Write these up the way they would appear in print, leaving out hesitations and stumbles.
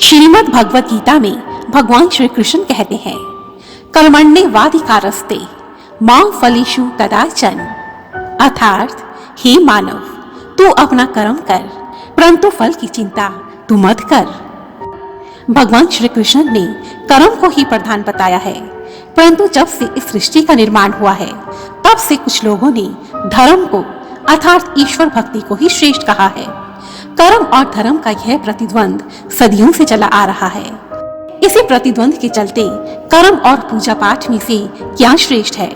श्रीमद् भगवत गीता में भगवान श्री कृष्ण कहते हैं, कर्मण्येवाधिकारस्ते मां फलेषु कदाचन। अर्थात हे मानव, तू अपना कर्म कर, परंतु फल की चिंता तू मत कर। भगवान श्री कृष्ण ने कर्म को ही प्रधान बताया है, परंतु जब से इस सृष्टि का निर्माण हुआ है तब से कुछ लोगों ने धर्म को अर्थात ईश्वर भक्ति को ही श्रेष्ठ कहा है। कर्म और धर्म का यह प्रतिद्वंद सदियों से चला आ रहा है। इसी प्रतिद्वंद के चलते कर्म और पूजा पाठ में से क्या श्रेष्ठ है,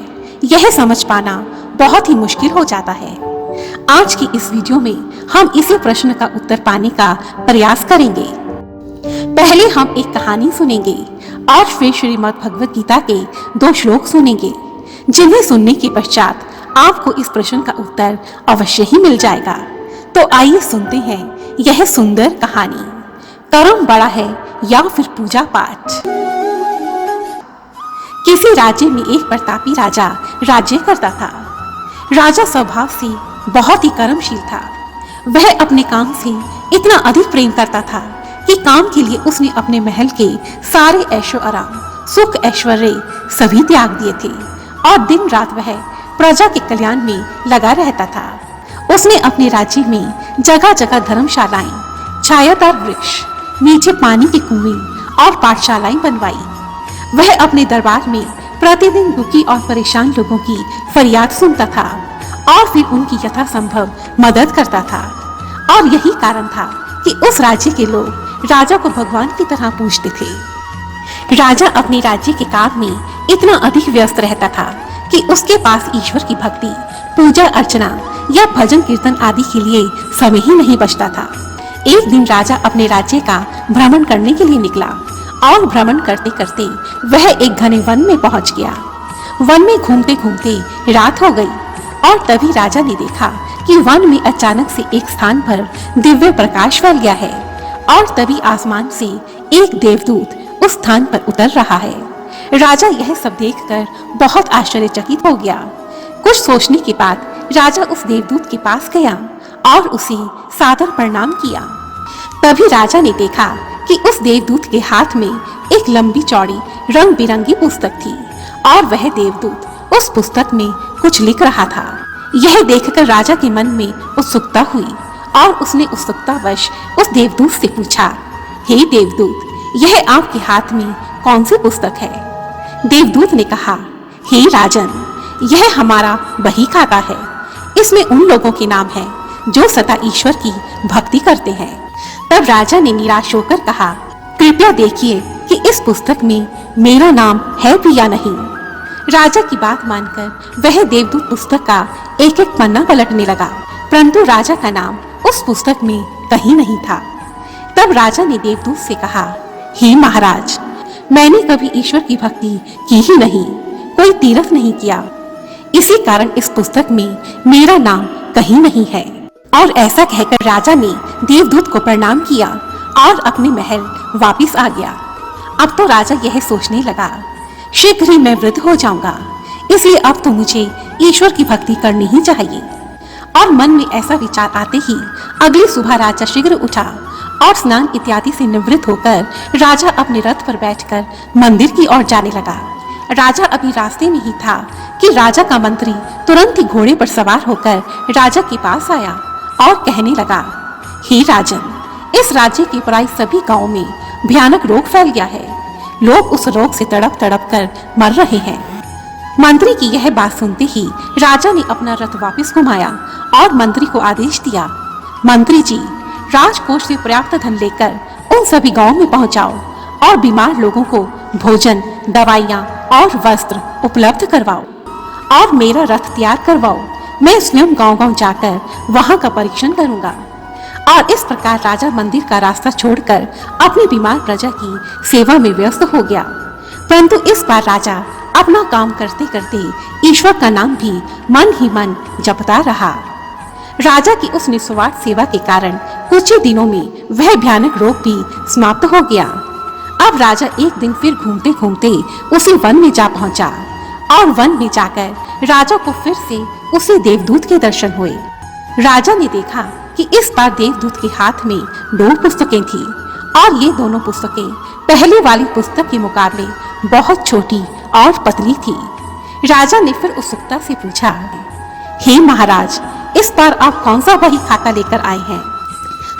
यह समझ पाना बहुत ही मुश्किल हो जाता है। आज की इस वीडियो में हम इसी प्रश्न का उत्तर पाने का प्रयास करेंगे। पहले हम एक कहानी सुनेंगे और फिर श्रीमद् भगवत गीता के 2 श्लोक सुनेंगे, जिन्हें सुनने के पश्चात आपको इस प्रश्न का उत्तर अवश्य ही मिल जाएगा। तो आइए सुनते हैं यह सुंदर कहानी, कर्म बड़ा है या फिर पूजा पाठ। किसी राज्य में एक प्रतापी राजा राज्य करता था। राजा स्वभाव से बहुत ही कर्मशील था। वह अपने काम से इतना अधिक प्रेम करता था कि काम के लिए उसने अपने महल के सारे ऐशो आराम, सुख ऐश्वर्य सभी त्याग दिए थे और दिन रात वह प्रजा के कल्याण में लगा रहता था। उसने अपने राज्य में जगह जगह धर्मशालाएं, छायादार वृक्ष, मीठे पानी के कुएं और पाठशालाएं बनवाई। वह अपने दरबार में प्रतिदिन दुखी और परेशान लोगों की फरियाद सुनता था और फिर उनकी यथासंभव मदद करता था। और यही कारण था कि उस राज्य के लोग राजा को भगवान की तरह पूजते थे। राजा अपने राज्य के काम में इतना अधिक व्यस्त रहता था कि उसके पास ईश्वर की भक्ति, पूजा अर्चना या भजन कीर्तन आदि के लिए समय ही नहीं बचता था। एक दिन राजा अपने राज्य का भ्रमण करने के लिए निकला और भ्रमण करते करते वह एक घने वन में पहुंच गया। वन में घूमते घूमते रात हो गई और तभी राजा ने देखा कि वन में अचानक से एक स्थान पर दिव्य प्रकाश फैल गया है और तभी आसमान से एक देवदूत उस स्थान पर उतर रहा है। राजा यह सब देखकर बहुत आश्चर्यचकित हो गया। कुछ सोचने के बाद राजा उस देवदूत के पास गया और उसे सादर प्रणाम किया। तभी राजा ने देखा कि उस देवदूत के हाथ में एक लंबी चौड़ी रंग बिरंगी पुस्तक थी और वह देवदूत उस पुस्तक में कुछ लिख रहा था। यह देखकर राजा के मन में उत्सुकता हुई और उसने उत्सुकतावश उस देवदूत से पूछा, हे देवदूत, यह आपके हाथ में कौन सी पुस्तक है? देवदूत ने कहा, हे राजन, यह हमारा बही खाता है। इसमें उन लोगों के नाम हैं जो सदा ईश्वर की भक्ति करते हैं। तब राजा ने निराश होकर कहा, कृपया देखिए कि इस पुस्तक में मेरा नाम है भी या नहीं। राजा की बात मानकर वह देवदूत पुस्तक का एक एक पन्ना पलटने लगा, परंतु राजा का नाम उस पुस्तक में कहीं नहीं था। तब राजा ने देवदूत से कहा, हे महाराज, मैंने कभी ईश्वर की भक्ति की ही नहीं, कोई तीर्थ नहीं किया, इसी कारण इस पुस्तक में मेरा नाम कहीं नहीं है। और ऐसा कहकर राजा ने देवदूत को प्रणाम किया और अपने महल वापस आ गया। अब तो राजा यह सोचने लगा, शीघ्र ही मैं वृद्ध हो जाऊंगा, इसलिए अब तो मुझे ईश्वर की भक्ति करनी ही चाहिए। और मन में ऐसा विचार आते ही अगली सुबह राजा शीघ्र उठा और स्नान इत्यादि से निवृत्त होकर राजा अपने रथ पर बैठकर मंदिर की ओर जाने लगा। राजा अभी रास्ते में ही था कि राजा का मंत्री तुरंत ही घोड़े पर सवार होकर राजा के पास आया और कहने लगा, हे राजन, इस राज्य के प्राय सभी गांवों में भयानक रोग फैल गया है। लोग उस रोग से तड़प तड़प कर मर रहे हैं। मंत्री की यह बात सुनते ही राजा ने अपना रथ वापस घुमाया और मंत्री को आदेश दिया, मंत्री जी, राजकोष से पर्याप्त धन लेकर उन सभी गांवों में पहुंचाओ और बीमार लोगों को भोजन, दवाइयाँ और वस्त्र उपलब्ध करवाओ और मेरा रथ तैयार करवाओ। मैं स्वयं गांव-गांव जाकर वहां का परीक्षण करूंगा। और इस प्रकार राजा मंदिर का रास्ता छोड़कर अपनी बीमार प्रजा की सेवा में व्यस्त हो गया। परंतु इस बार राजा अपना काम करते करते ईश्वर का नाम भी मन ही मन जपता रहा। राजा की उस निस्वार्थ सेवा के कारण कुछ ही दिनों में वह भयानक रोग भी समाप्त हो गया। अब राजा एक दिन फिर घूमते घूमते उसी वन में जा पहुंचा और वन में जाकर राजा को फिर से उसी देवदूत के दर्शन हुए। राजा ने देखा कि इस बार देवदूत के हाथ में 2 पुस्तकें थी और ये दोनों पुस्तकें पहले वाली पुस्तक के मुकाबले बहुत छोटी और पतली थी। राजा ने फिर उत्सुकता से पूछा, हे महाराज, इस बार आप कौन सा बही खाता लेकर आए हैं?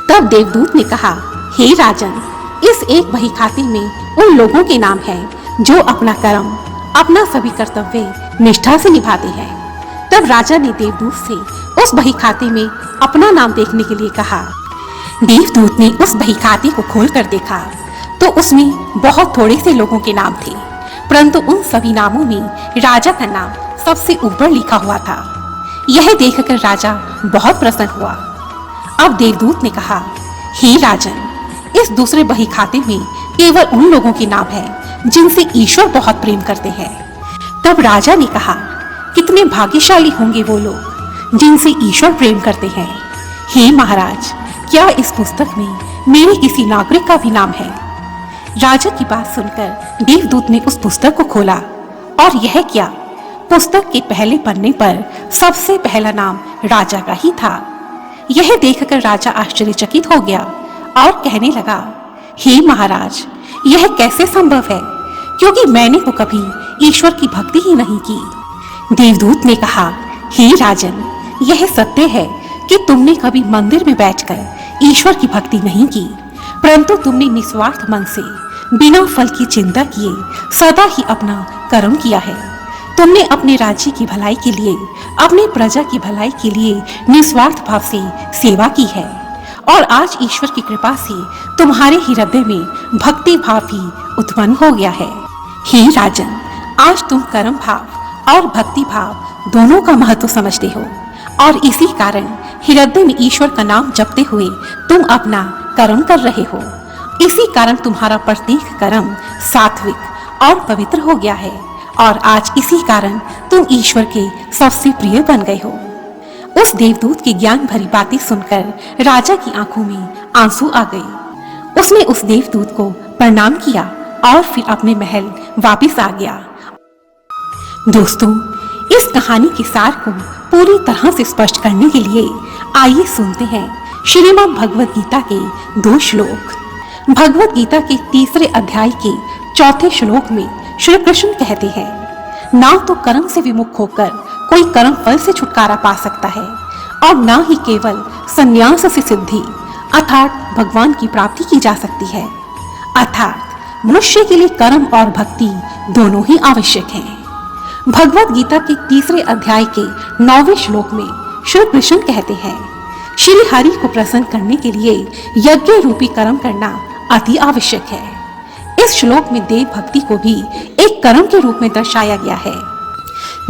तब देवदूत ने कहा, हे राजन, इस एक बही खाते में उन लोगों के नाम हैं जो अपना कर्म, अपना सभी कर्तव्य निष्ठा से निभाते हैं। तब राजा ने देवदूत से उस बही खाते में अपना नाम देखने के लिए कहा। देवदूत ने उस बही खाते को खोलकर देखा तो उसमें बहुत थोड़े से लोगों के नाम थे, परंतु उन सभी नामों में राजा का नाम सबसे ऊपर लिखा हुआ था। यह देखकर राजा बहुत प्रसन्न हुआ। अब देवदूत ने कहा, हे राजन, इस दूसरे बही खाते में केवल उन लोगों के नाम हैं जिनसे ईश्वर बहुत प्रेम करते हैं। तब राजा ने कहा, कितने भाग्यशाली होंगे वो लोग जिनसे ईश्वर प्रेम करते हैं। हे महाराज, क्या इस पुस्तक में मेरे किसी नागरिक का भी नाम है? राजा की बात सुनकर देवदूत ने उस पुस्तक को खोला और यह क्या, पुस्तक के पहले पन्ने पर सबसे पहला नाम राजा का ही था। यह देखकर राजा आश्चर्यचकित हो गया और कहने लगा, हे महाराज, यह कैसे संभव है, क्योंकि मैंने तो कभी ईश्वर की भक्ति ही नहीं की। देवदूत ने कहा, हे राजन, यह सत्य है कि तुमने कभी मंदिर में बैठकर ईश्वर की भक्ति नहीं की, परंतु तुमने निस्वार्थ मन से बिना फल की चिंता किए सदा ही अपना कर्म किया है। तुमने अपने राज्य की भलाई के लिए, अपने प्रजा की भलाई के लिए निस्वार्थ भाव से सेवा की है और आज ईश्वर की कृपा से तुम्हारे ही हृदय में भक्ति भाव भी उत्पन्न हो गया है। हे राजन, आज तुम कर्म भाव और भक्ति भाव दोनों का महत्व समझते हो और इसी कारण हृदय में ईश्वर का नाम जपते हुए तुम अपना कर्म कर रहे हो। इसी कारण तुम्हारा प्रत्येक कर्म सात्विक और पवित्र हो गया है और आज इसी कारण तुम ईश्वर के सबसे प्रिय बन गए हो। उस देवदूत की ज्ञान भरी बातें सुनकर राजा की आंखों में आंसू आ गए। उसने उस देवदूत को प्रणाम किया और फिर अपने महल वापस आ गया। दोस्तों, इस कहानी के सार को पूरी तरह से स्पष्ट करने के लिए आइए सुनते हैं श्रीमद् भगवद गीता के 2 श्लोक। भगवद गीता के 3 अध्याय के 4 श्लोक में श्री कृष्ण कहते हैं, ना तो कर्म से विमुख होकर कोई कर्म फल से छुटकारा पा सकता है और ना ही केवल संन्यास से सिद्धि अर्थात भगवान की प्राप्ति की जा सकती है। अर्थात मनुष्य के लिए कर्म और भक्ति दोनों ही आवश्यक हैं। भगवद गीता के 3 अध्याय के 9वें श्लोक में श्री कृष्ण कहते हैं, श्री हरि को प्रसन्न करने के लिए यज्ञ रूपी कर्म करना अति आवश्यक है। इस श्लोक में देव भक्ति को भी एक कर्म के रूप में दर्शाया गया है।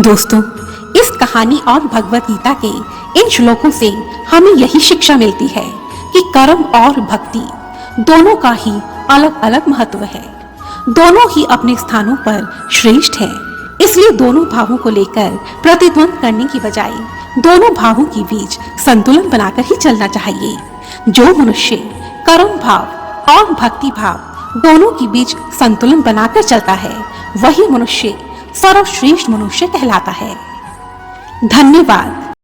दोस्तों, इस कहानी और भगवद गीता के इन श्लोकों से हमें यही शिक्षा मिलती है कि कर्म और भक्ति दोनों का ही अलग अलग महत्व है। दोनों ही अपने स्थानों पर श्रेष्ठ है। इसलिए दोनों भावों को लेकर प्रतिद्वंद करने की बजाय दोनों भावों के बीच संतुलन बनाकर ही चलना चाहिए। जो मनुष्य कर्म भाव और भक्ति भाव दोनों के बीच संतुलन बनाकर चलता है, वही मनुष्य सर्वश्रेष्ठ मनुष्य कहलाता है। धन्यवाद।